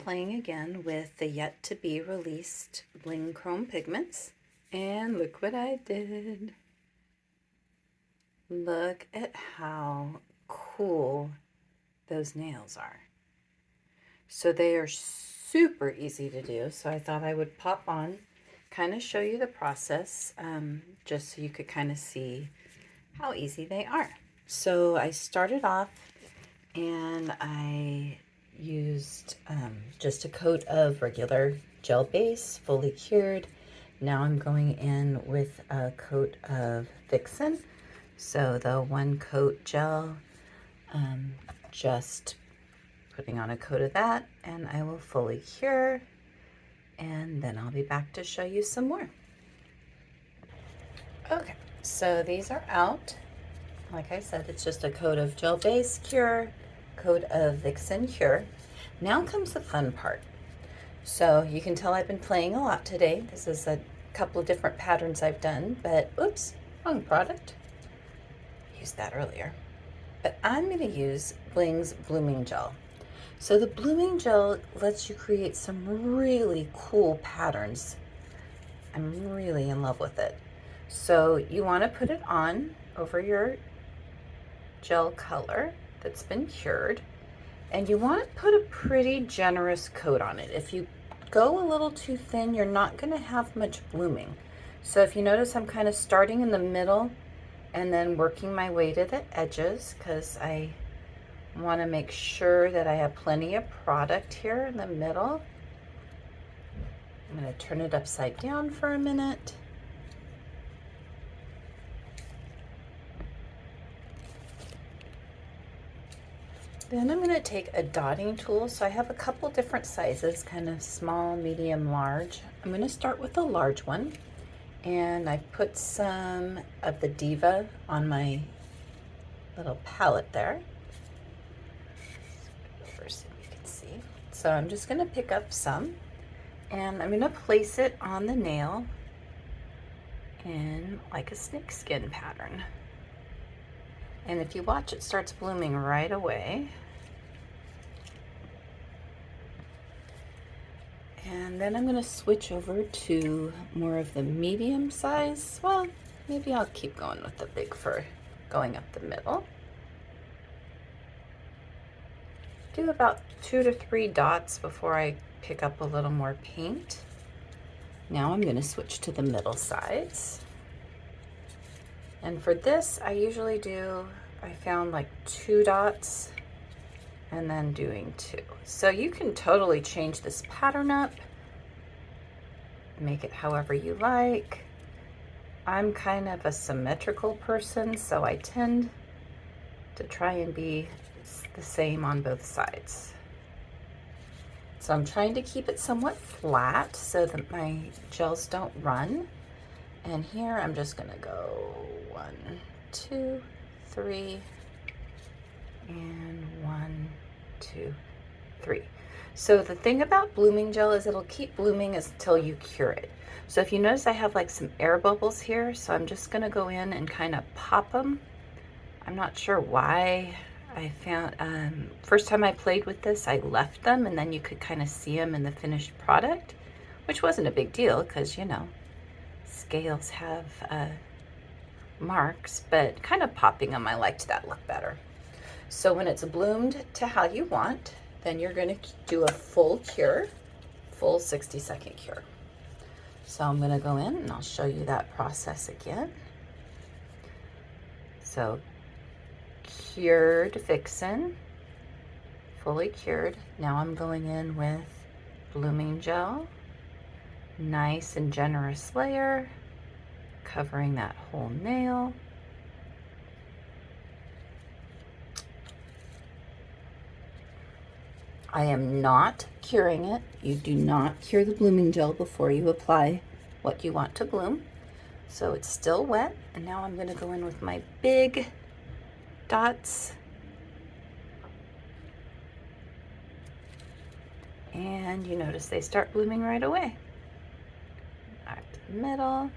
playing again with the yet to be released Bling Chrome Pigments. And look what I did. Look at how cool those nails are. So they are super easy to do. So I thought I would pop on, kind of show you the process, just so you could kind of see how easy they are. So I started off and I used just a coat of regular gel base, fully cured. Now I'm going in with a coat of Vixen. So the one coat gel, just putting on a coat of that, and I will fully cure, and then I'll be back to show you some more. Okay, so these are out. Like I said, it's just a coat of gel base cure, coat of Vixen cure. Now comes the fun part. So you can tell I've been playing a lot today. This is a couple of different patterns I've done, but oops, wrong product. Used that earlier. But I'm going to use Bling's Blooming Gel. So the Blooming Gel lets you create some really cool patterns. I'm really in love with it. So you want to put it on over your gel color that's been cured, and you want to put a pretty generous coat on it. If you go a little too thin, you're not going to have much blooming. So if you notice, I'm kind of starting in the middle and then working my way to the edges, because I want to make sure that I have plenty of product here in the middle. I'm going to turn it upside down for a minute. Then I'm going to take a dotting tool. So I have a couple different sizes, kind of small, medium, large. I'm going to start with a large one. And I put some of the Diva on my little palette there. First, so you can see. So I'm just going to pick up some, and I'm going to place it on the nail in like a snakeskin pattern. And if you watch, it starts blooming right away. And then I'm going to switch over to more of the medium size. Well, maybe I'll keep going with the big for going up the middle. Do about 2 to 3 dots before I pick up a little more paint. Now I'm going to switch to the middle size. And for this, I usually do, I found like 2 dots and then doing 2. So you can totally change this pattern up, make it however you like. I'm kind of a symmetrical person, so I tend to try and be the same on both sides. So I'm trying to keep it somewhat flat so that my gels don't run. And here I'm just gonna go 1, 2, 3, and 1, 2, 3. So the thing about blooming gel is it'll keep blooming until you cure it. So if you notice, I have like some air bubbles here, so I'm just gonna go in and kind of pop them. I'm not sure why. I found, first time I played with this, I left them, and then you could kind of see them in the finished product, which wasn't a big deal because, you know, scales have marks, but kind of popping them, I liked that look better. So when it's bloomed to how you want, then you're going to do a full cure, full 60-second cure. So I'm going to go in and I'll show you that process again. So cured Vixen, fully cured. Now I'm going in with blooming gel, nice and generous layer, covering that whole nail. I am not curing it. You do not cure the blooming gel before you apply what you want to bloom. So it's still wet, and now I'm going to go in with my big dots. And you notice they start blooming right away. Back to the middle.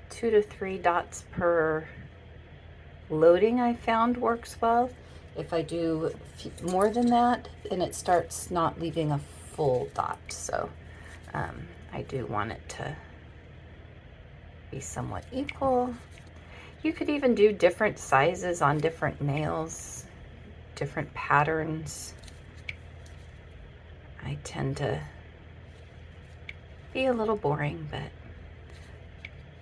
2 to 3 dots per loading I found works well. If I do more than that, then it starts not leaving a full dot. So I do want it to be somewhat equal. You could even do different sizes on different nails, different patterns. I tend to be a little boring, but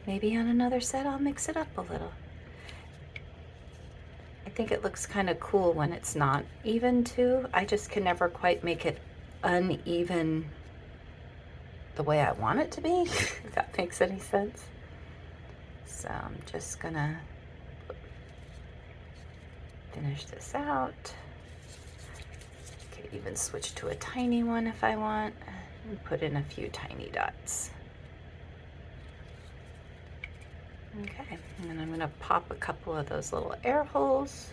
maybe on another set I'll mix it up a little. I think it looks kind of cool when it's not even too. I just can never quite make it uneven the way I want it to be, if that makes any sense. So I'm just gonna finish this out. Could even switch to a tiny one if I want and put in a few tiny dots. Okay, and then I'm gonna pop a couple of those little air holes.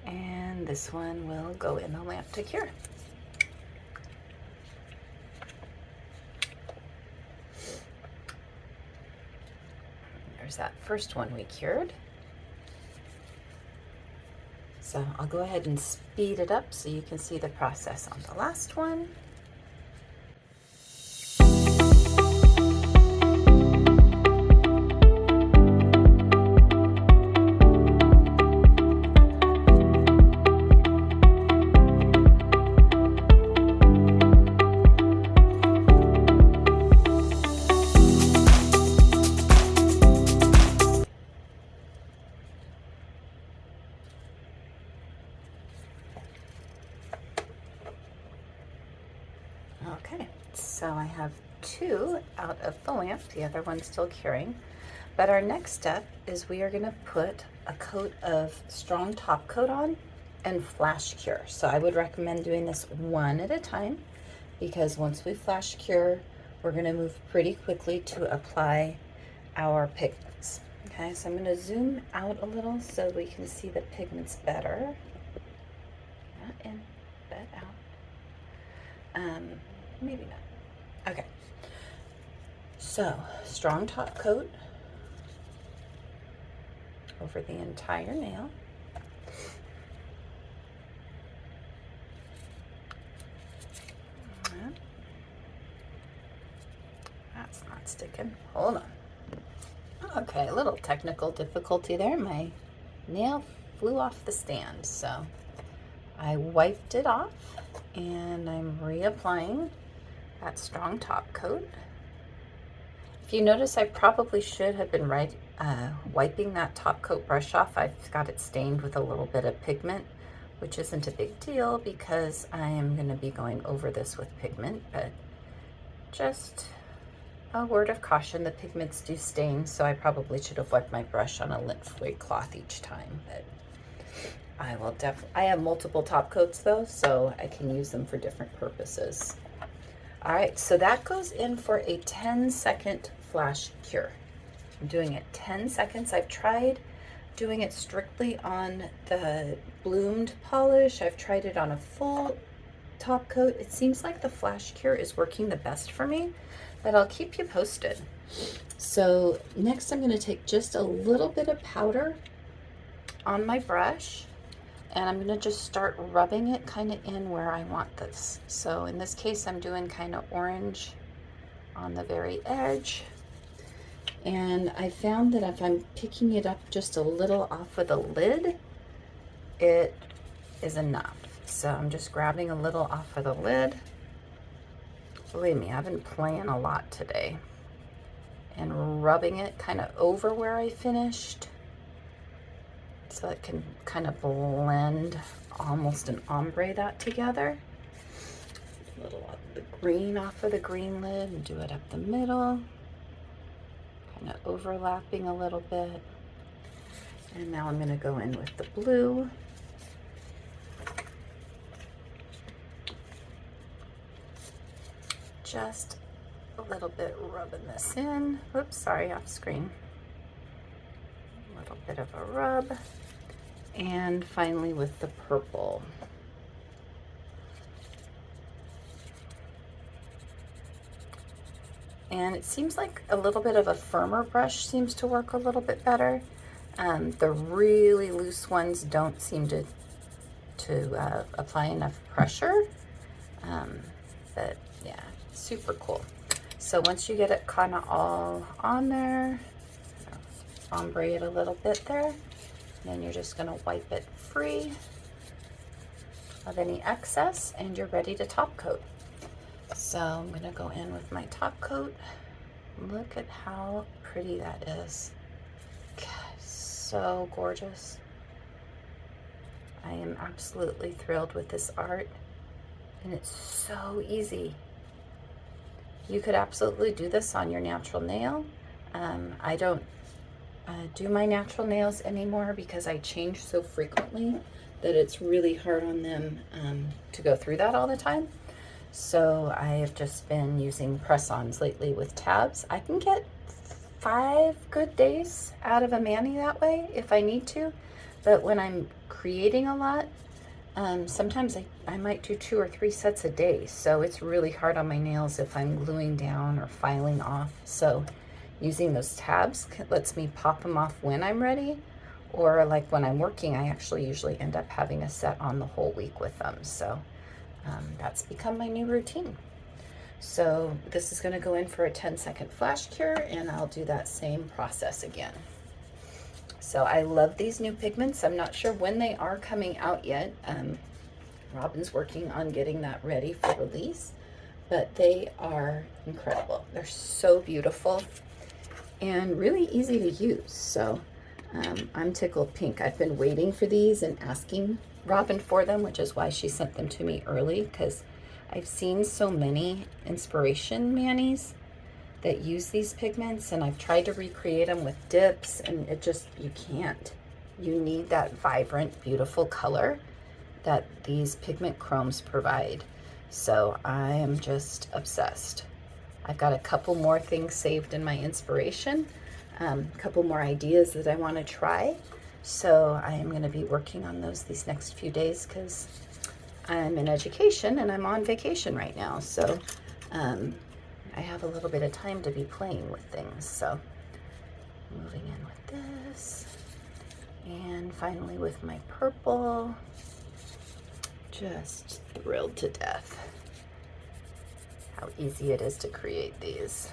And this one will go in the lamp to cure. There's that first one we cured. So I'll go ahead and speed it up so you can see the process on the last one. Okay, so I have two out of the lamp, the other one's still curing. But our next step is we are gonna put a coat of strong top coat on and flash cure. So I would recommend doing this one at a time, because once we flash cure, we're gonna move pretty quickly to apply our pigments. Okay, so I'm gonna zoom out a little so we can see the pigments better. Not in, but out. Maybe not. Okay. So, strong top coat over the entire nail. That's not sticking. Hold on. Okay, a little technical difficulty there. My nail flew off the stand, so I wiped it off and I'm reapplying that strong top coat. If you notice, I probably should have been wiping that top coat brush off. I've got it stained with a little bit of pigment, which isn't a big deal because I am going to be going over this with pigment, but just a word of caution, the pigments do stain, so I probably should have wiped my brush on a lint-free cloth each time, but I will I have multiple top coats though, so I can use them for different purposes. All right, so that goes in for a 10-second flash cure. I'm doing it 10 seconds. I've tried doing it strictly on the bloomed polish. I've tried it on a full top coat. It seems like the flash cure is working the best for me, but I'll keep you posted. So next I'm gonna take just a little bit of powder on my brush, and I'm gonna just start rubbing it kind of in where I want this. So in this case, I'm doing kind of orange on the very edge. And I found that if I'm picking it up just a little off of the lid, it is enough. So I'm just grabbing a little off of the lid. Believe me, I've been playing a lot today. And rubbing it kind of over where I finished, so it can kind of blend almost an ombre that together. A little of the green off of the green lid and do it up the middle, kind of overlapping a little bit. And now I'm going to go in with the blue. Just a little bit rubbing this in. Whoops, sorry, off screen. A little bit of a rub. And finally with the purple. and it seems like a little bit of a firmer brush seems to work a little bit better. The really loose ones don't seem to apply enough pressure, but yeah, super cool. So once you get it kind of all on there, ombre it a little bit there, then you're just going to wipe it free of any excess, and you're ready to top coat. So I'm going to go in with my top coat. Look at how pretty that is. God, so gorgeous. I am absolutely thrilled with this art, and it's so easy. You could absolutely do this on your natural nail. I don't do my natural nails anymore because I change so frequently that it's really hard on them to go through that all the time. So I have just been using press-ons lately with tabs. I can get 5 good days out of a mani that way if I need to, but when I'm creating a lot, sometimes I might do 2 or 3 sets a day, so it's really hard on my nails if I'm gluing down or filing off. So using those tabs lets me pop them off when I'm ready, or like when I'm working, I actually usually end up having a set on the whole week with them. So that's become my new routine. So this is going to go in for a 10-second flash cure, and I'll do that same process again. So I love these new pigments. I'm not sure when they are coming out yet. Robin's working on getting that ready for release, but they are incredible. They're so beautiful and really easy to use. So I'm tickled pink. I've been waiting for these and asking Robin for them, which is why she sent them to me early, because I've seen so many inspiration manis that use these pigments, and I've tried to recreate them with dips, and it just, you can't. You need that vibrant, beautiful color that these pigment chromes provide. So I am just obsessed. I've got a couple more things saved in my inspiration, a couple more ideas that I want to try. So I am going to be working on those these next few days because I'm in education and I'm on vacation right now. So I have a little bit of time to be playing with things. So moving in with this, and finally with my purple. Just thrilled to death how easy it is to create these.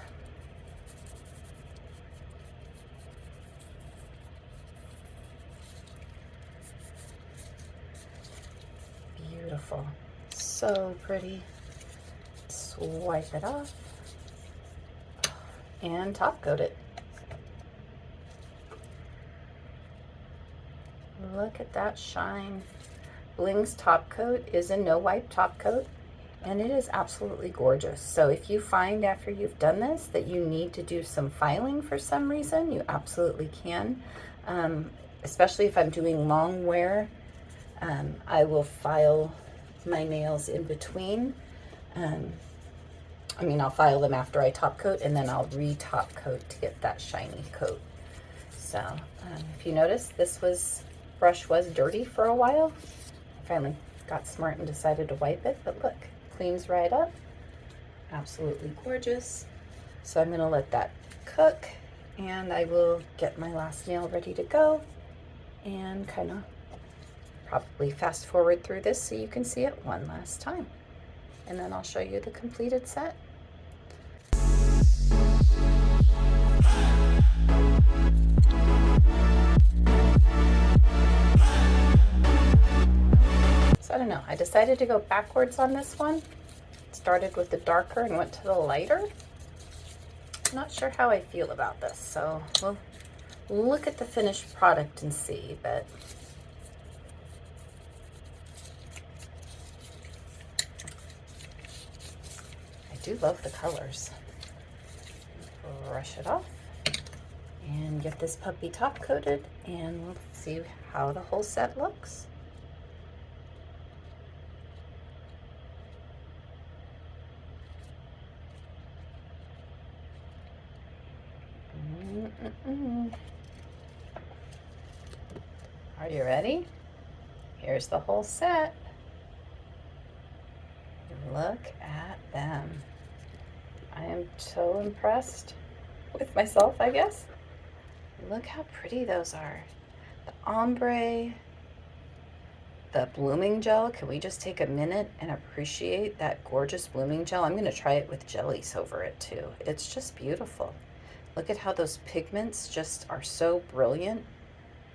Beautiful, so pretty. Swipe it off and top coat it. Look at that shine. Bling's top coat is a no wipe top coat, and it is absolutely gorgeous. So if you find after you've done this that you need to do some filing for some reason, you absolutely can. Especially if I'm doing long wear, I will file my nails in between. I'll file them after I top coat, and then I'll re-top coat to get that shiny coat. So if you notice, this brush was dirty for a while. I finally got smart and decided to wipe it, but look, cleans right up. Absolutely gorgeous. So I'm going to let that cook, and I will get my last nail ready to go and kind of probably fast forward through this so you can see it one last time. And then I'll show you the completed set. So I don't know, I decided to go backwards on this one. Started with the darker and went to the lighter. I'm not sure how I feel about this, so we'll look at the finished product and see, but I do love the colors. Brush it off and get this puppy top coated, and we'll see how the whole set looks. Are you ready? Here's the whole set. Look at them. I am so impressed with myself, I guess. Look how pretty those are. The ombre, the blooming gel. Can we just take a minute and appreciate that gorgeous blooming gel? I'm going to try it with jellies over it too. It's just beautiful. Look at how those pigments just are so brilliant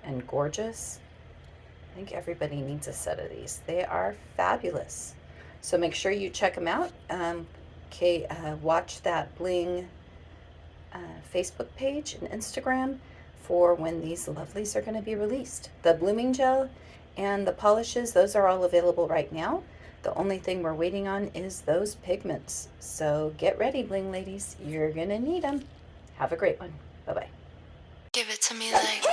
and gorgeous. I think everybody needs a set of these. They are fabulous. So make sure you check them out. Watch that Bling Facebook page and Instagram for when these lovelies are going to be released. The blooming gel and the polishes, those are all available right now. The only thing we're waiting on is those pigments. So get ready, Bling ladies. You're going to need them. Have a great one. Bye-bye. Give it to me like